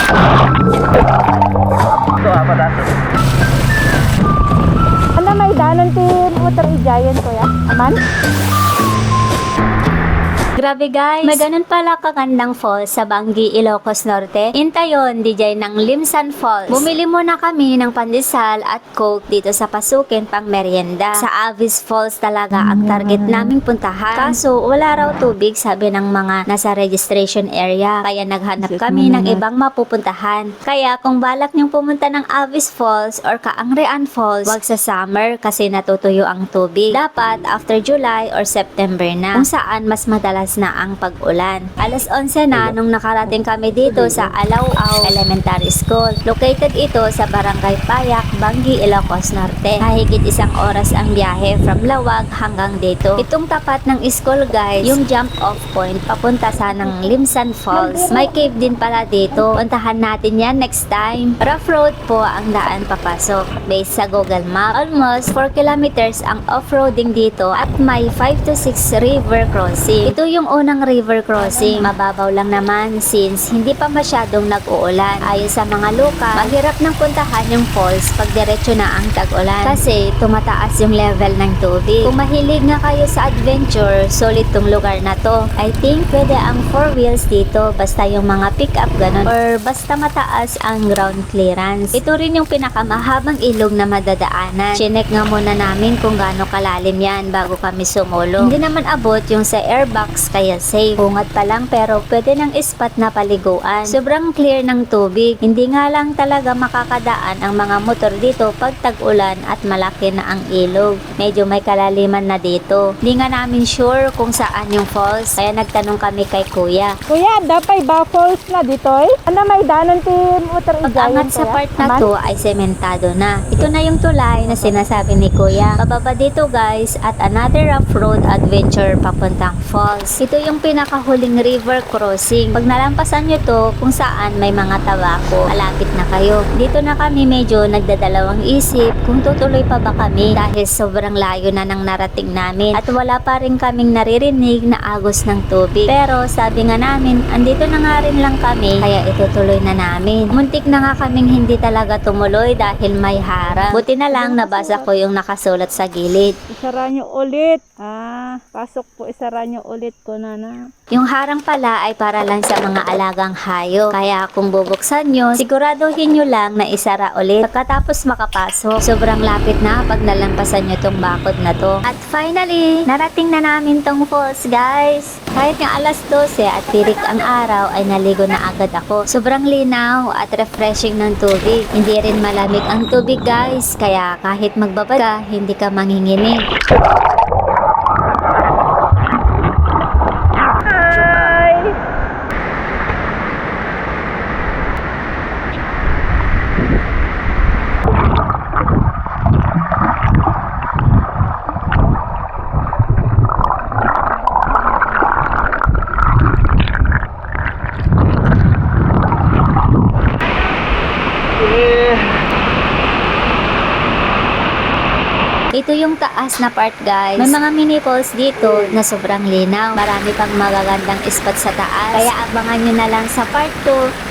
Ito, apat ato. Ano may danon ti motor i-giant ko ya? Aman? Grabe guys, may ganun pala kagandang falls sa Bangi, Ilocos Norte. Intayon, DJ ng Limsan Falls. Bumili muna kami ng pandesal at coke dito sa pasukin pang merienda. Sa Avis Falls talaga ang target naming puntahan. Kaso wala raw tubig sabi ng mga nasa registration area. Kaya naghanap kami ng ibang mapupuntahan. Kaya kung balak niyong pumunta ng Avis Falls or Kaangrean Falls, wag sa summer kasi natutuyo ang tubig. Dapat after July or September na, kung saan mas madalas na ang pag-ulan. Alas 11 na nung nakarating kami dito sa Alauaw Elementary School. Located ito sa Barangay Payak, Bangi, Ilocos Norte. Mahigit isang oras ang biyahe from Lawag hanggang dito. Itong tapat ng school guys, yung jump off point papunta sa ng Limsan Falls. May cave din pala dito. Puntahan natin yan next time. Rough road po ang daan papasok. Based sa Google Map, almost 4 kilometers ang off-roading dito at may 5 to 6 river crossing. Ito yung unang river crossing. Mababaw lang naman since hindi pa masyadong nag-uulan. Ayon sa mga luka, mahirap nang puntahan yung falls pag diretso na ang tag-ulan kasi tumataas yung level ng tubig. Kung mahilig nga kayo sa adventure, solid tong lugar na to. I think pwede ang 4 wheels dito basta yung mga pick-up ganun or basta mataas ang ground clearance. Ito rin yung pinakamahabang ilog na madadaanan. Chinek nga muna namin kung gaano kalalim yan bago kami sumulong. Hindi naman abot yung sa airbox kaya safe. Bungat pa lang pero pwede ng spot na paliguan. Sobrang clear ng tubig. Hindi nga lang talaga makakadaan ang mga motor dito pag tag-ulan at malaki na ang ilog. Medyo may kalaliman na dito. Hindi nga namin sure kung saan yung falls kaya nagtanong kami kay kuya. Kuya, dapay ba falls na dito eh? Ano may danon ti motor Pag-angat i-giant sa ko ya? part na Aman? to ay sementado na. Ito na yung tulay na sinasabi ni kuya. Pababa dito guys at another rough road adventure papuntang falls. Ito yung pinakahuling river crossing. Pag nalampasan nyo to kung saan may mga tabako, malapit na kayo. Dito na kami medyo nagdadalawang isip kung tutuloy pa ba kami dahil sobrang layo na ng narating namin at wala pa rin kaming naririnig na agos ng tubig. Pero sabi nga namin, andito na nga rin lang kami kaya itutuloy na namin. Muntik na nga kaming hindi talaga tumuloy dahil may harang. Buti na lang nabasa ko yung nakasulat sa gilid. Isara nyo ulit. Pasok po, isara nyo ulit ko na. Yung harang pala ay para lang sa mga alagang hayop. Kaya kung bubuksan nyo, siguraduhin nyo lang na isara ulit pagkatapos makapasok. Sobrang lapit na pag nalampasan nyo tong bakod na to. At finally, narating na namin tong falls guys. Kahit nga alas 12 at tirik ang araw ay naligo na agad ako. Sobrang linaw at refreshing ng tubig. Hindi rin malamig ang tubig guys. Kaya kahit magbabad ka, hindi ka manginginig. Ito yung taas na part guys. May mga mini falls dito na sobrang linaw. Marami pang magagandang spot sa taas. Kaya abangan nyo na lang sa part 2